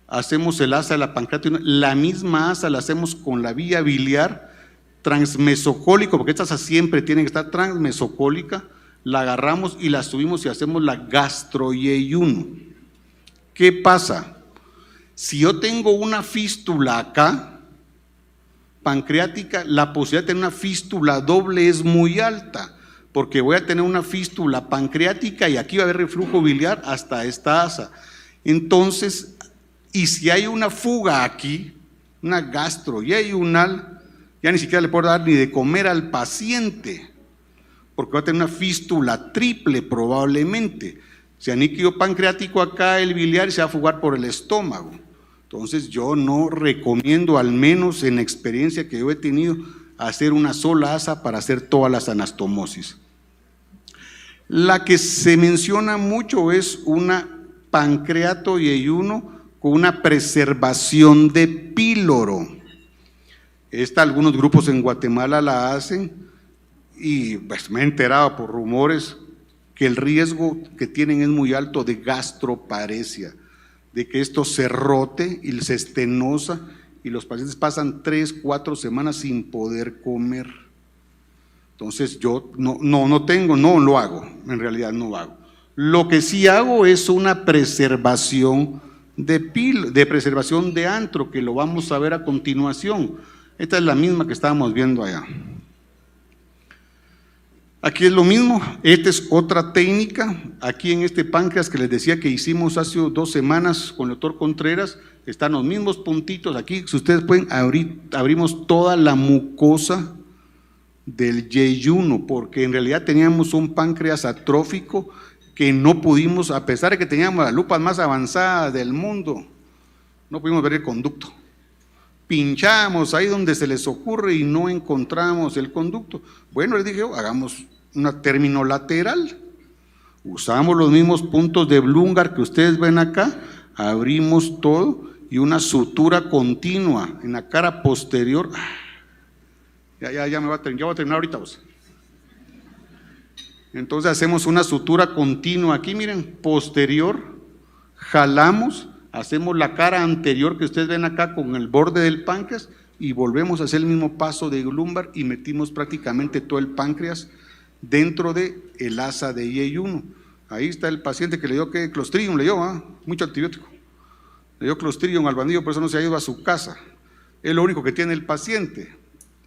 Hacemos el asa de la pancreato y ayuno, la misma asa la hacemos con la vía biliar transmesocólico, porque esta asa siempre tiene que estar transmesocólica. La agarramos y la subimos y hacemos la gastroyeyuno. ¿Qué pasa? Si yo tengo una fístula acá, pancreática, la posibilidad de tener una fístula doble es muy alta, porque voy a tener una fístula pancreática y aquí va a haber reflujo biliar hasta esta asa. Entonces, y si hay una fuga aquí, una gastroyeyunal, ya ni siquiera le puedo dar ni de comer al paciente, porque va a tener una fístula triple probablemente. Si aniquio pancreático acá, el biliar se va a fugar por el estómago. Entonces yo no recomiendo, al menos en la experiencia que yo he tenido, hacer una sola asa para hacer todas las anastomosis. La que se menciona mucho es una pancreato y ayuno con una preservación de píloro. Algunos grupos en Guatemala la hacen y pues me he enterado por rumores que el riesgo que tienen es muy alto de gastroparesia, de que esto se rote y se estenosa y los pacientes pasan 3, 4 semanas sin poder comer. Entonces yo no lo hago, en realidad no lo hago. Lo que sí hago es una preservación de preservación de antro, que lo vamos a ver a continuación. Esta es la misma que estábamos viendo allá. Aquí es lo mismo, esta es otra técnica. Aquí en este páncreas que les decía que hicimos hace 2 semanas con el doctor Contreras, están los mismos puntitos aquí. Si ustedes pueden abrimos toda la mucosa del yeyuno, porque en realidad teníamos un páncreas atrófico que no pudimos, a pesar de que teníamos las lupas más avanzadas del mundo, no pudimos ver el conducto. Pinchamos ahí donde se les ocurre y no encontramos el conducto. Bueno, les dije, hagamos una término lateral. Usamos los mismos puntos de Blumgard que ustedes ven acá, abrimos todo y una sutura continua en la cara posterior. Ya voy a terminar ahorita. Vos. Entonces hacemos una sutura continua aquí, miren, posterior jalamos, hacemos la cara anterior que ustedes ven acá con el borde del páncreas y volvemos a hacer el mismo paso de lumbar y metimos prácticamente todo el páncreas dentro del asa de IE1. Ahí está el paciente que le dio Clostridium, le dio mucho antibiótico, le dio Clostridium al bandido, por eso no se ha ido a su casa. Es lo único que tiene el paciente.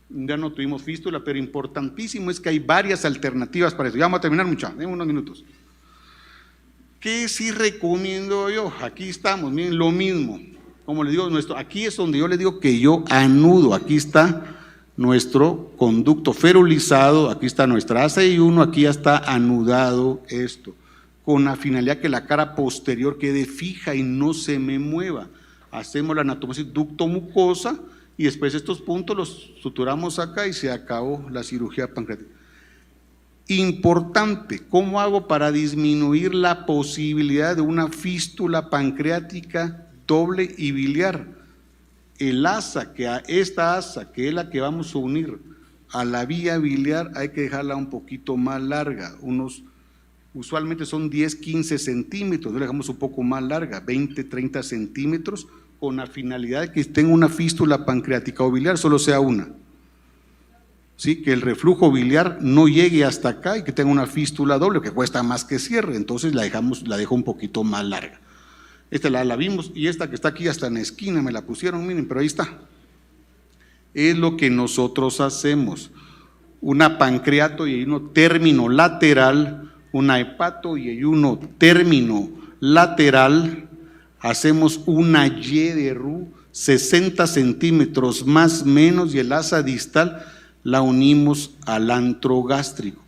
Ya no tuvimos fístula, pero importantísimo es que hay varias alternativas para eso. Ya vamos a terminar, muchachos, en unos minutos. ¿Qué sí recomiendo yo? Aquí estamos, miren, lo mismo. Como les digo, aquí es donde yo les digo que yo anudo. Aquí está nuestro conducto ferulizado, aquí está nuestra asa I1, aquí ya está anudado esto, con la finalidad que la cara posterior quede fija y no se me mueva. Hacemos la anastomosis ducto-mucosa y después estos puntos los suturamos acá y se acabó la cirugía pancreática. Importante, ¿cómo hago para disminuir la posibilidad de una fístula pancreática doble y biliar? Esta asa, que es la que vamos a unir a la vía biliar, hay que dejarla un poquito más larga, usualmente son 10-15 centímetros, la dejamos un poco más larga, 20-30 centímetros, con la finalidad de que tenga una fístula pancreática o biliar, solo sea una. ¿Sí? Que el reflujo biliar no llegue hasta acá y que tenga una fístula doble, que cuesta más que cierre, entonces la dejo un poquito más larga. Esta la vimos, y esta que está aquí hasta en la esquina me la pusieron, miren, pero ahí está. Es lo que nosotros hacemos, una pancreato y uno término lateral, una hepato y uno término lateral, hacemos una Y de RU, 60 centímetros más menos, y el asa distal la unimos al antro gástrico.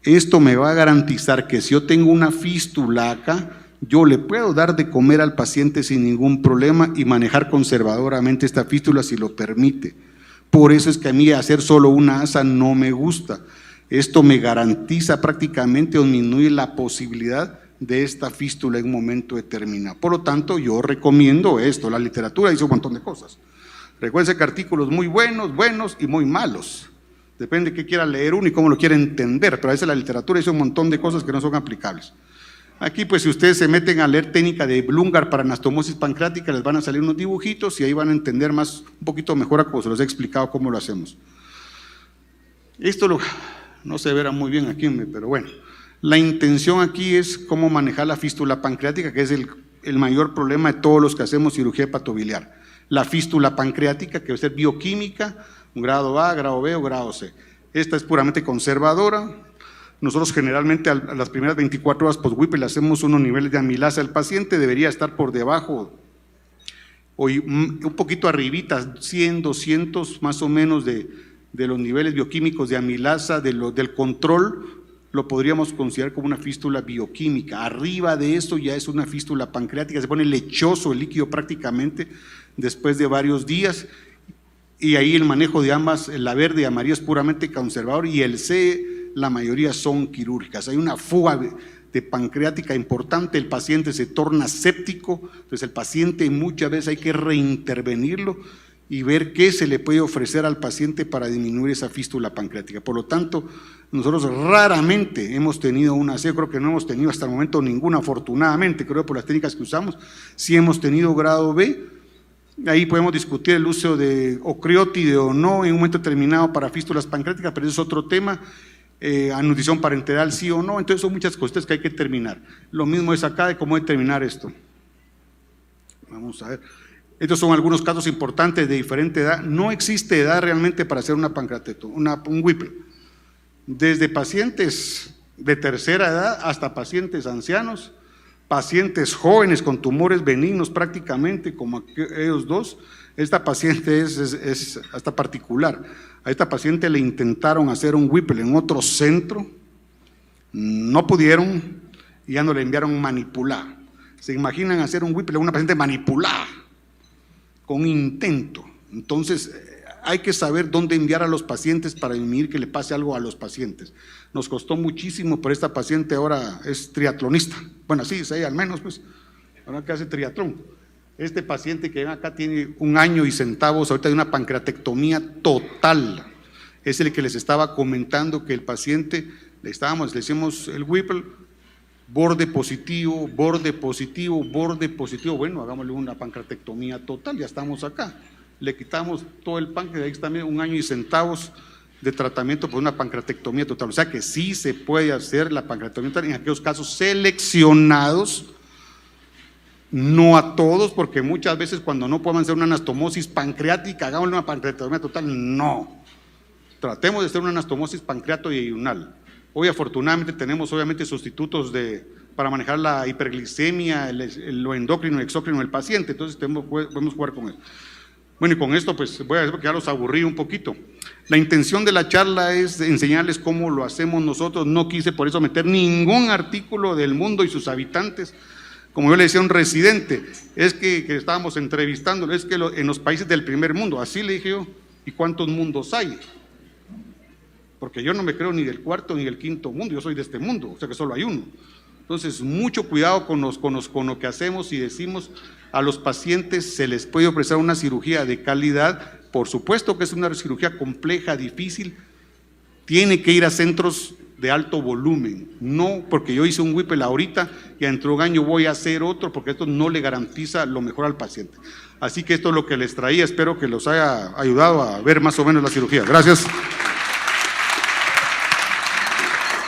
Esto me va a garantizar que si yo tengo una fístula acá, yo le puedo dar de comer al paciente sin ningún problema y manejar conservadoramente esta fístula si lo permite. Por eso es que a mí hacer solo una asa no me gusta. Esto me garantiza prácticamente disminuir la posibilidad de esta fístula en un momento determinado. Por lo tanto, yo recomiendo esto. La literatura dice un montón de cosas. Recuerden que artículos muy buenos y muy malos. Depende de qué quiera leer uno y cómo lo quiera entender, pero a veces la literatura dice un montón de cosas que no son aplicables. Aquí, pues, si ustedes se meten a leer técnica de Blumgart para anastomosis pancreática, les van a salir unos dibujitos y ahí van a entender un poquito mejor a como se los he explicado cómo lo hacemos. Esto no se verá muy bien aquí, pero bueno, la intención aquí es cómo manejar la fístula pancreática, que es el mayor problema de todos los que hacemos cirugía hepatobiliar. La fístula pancreática, que va a ser bioquímica, un grado A, grado B o grado C. Esta es puramente conservadora. Nosotros generalmente a las primeras 24 horas post-WIPE le hacemos unos niveles de amilasa al paciente, debería estar por debajo o un poquito arribita, 100, 200 más o menos de los niveles bioquímicos de amilasa, del control, lo podríamos considerar como una fístula bioquímica. Arriba de eso ya es una fístula pancreática, se pone lechoso el líquido prácticamente después de varios días, y ahí el manejo de ambas, la verde y amarilla es puramente conservador, y el C, la mayoría son quirúrgicas. Hay una fuga de pancreática importante, el paciente se torna séptico, entonces el paciente muchas veces hay que reintervenirlo y ver qué se le puede ofrecer al paciente para disminuir esa fístula pancreática. Por lo tanto, nosotros raramente hemos tenido una C, creo que no hemos tenido hasta el momento ninguna, afortunadamente, creo por las técnicas que usamos. Sí hemos tenido grado B, ahí podemos discutir el uso de ocreótide o no en un momento determinado para fístulas pancreáticas, pero eso es otro tema. Anudición parenteral sí o no, entonces son muchas cosas que hay que terminar. Lo mismo es acá de cómo determinar esto. Vamos a ver. Estos son algunos casos importantes de diferente edad. No existe edad realmente para hacer una pancreateto, un Whipple. Desde pacientes de tercera edad hasta pacientes ancianos, pacientes jóvenes con tumores benignos prácticamente, como ellos dos. Esta paciente es hasta particular. A esta paciente le intentaron hacer un Whipple en otro centro, no pudieron y ya no le enviaron manipulada. ¿Se imaginan hacer un Whipple a una paciente manipulada? Con intento. Entonces hay que saber dónde enviar a los pacientes para impedir que le pase algo a los pacientes. Nos costó muchísimo, pero esta paciente ahora es triatlonista. Bueno, sí, es ella al menos, pues, ahora que hace triatlón. Este paciente que ven acá tiene 1 año y centavos, ahorita hay una pancreatectomía total. Es el que les estaba comentando que el paciente, le hicimos el Whipple, borde positivo, borde positivo, borde positivo. Bueno, hagámosle una pancreatectomía total, ya estamos acá. Le quitamos todo el páncreas, ahí está 1 año y centavos de tratamiento por una pancreatectomía total. O sea que sí se puede hacer la pancreatectomía total en aquellos casos seleccionados, no a todos, porque muchas veces cuando no podemos hacer una anastomosis pancreática, hagámosle una pancreatectomía total. No, tratemos de hacer una anastomosis pancreato-yeyunal. Hoy afortunadamente tenemos obviamente sustitutos para manejar la hiperglicemia, lo endocrino y exócrino del paciente, entonces podemos jugar con él. Bueno, y con esto pues voy a decir porque ya los aburrí un poquito. La intención de la charla es enseñarles cómo lo hacemos nosotros. No quise por eso meter ningún artículo del mundo y sus habitantes. Como yo le decía a un residente, es que estábamos entrevistándolo, es que en los países del primer mundo, así le dije yo, ¿y cuántos mundos hay? Porque yo no me creo ni del cuarto ni del quinto mundo, yo soy de este mundo, o sea que solo hay uno. Entonces, mucho cuidado con lo que hacemos y decimos. A los pacientes se les puede ofrecer una cirugía de calidad, por supuesto que es una cirugía compleja, difícil, tiene que ir a centros de alto volumen, no porque yo hice un Whipple ahorita y dentro de un año voy a hacer otro, porque esto no le garantiza lo mejor al paciente. Así que esto es lo que les traía, espero que los haya ayudado a ver más o menos la cirugía. Gracias.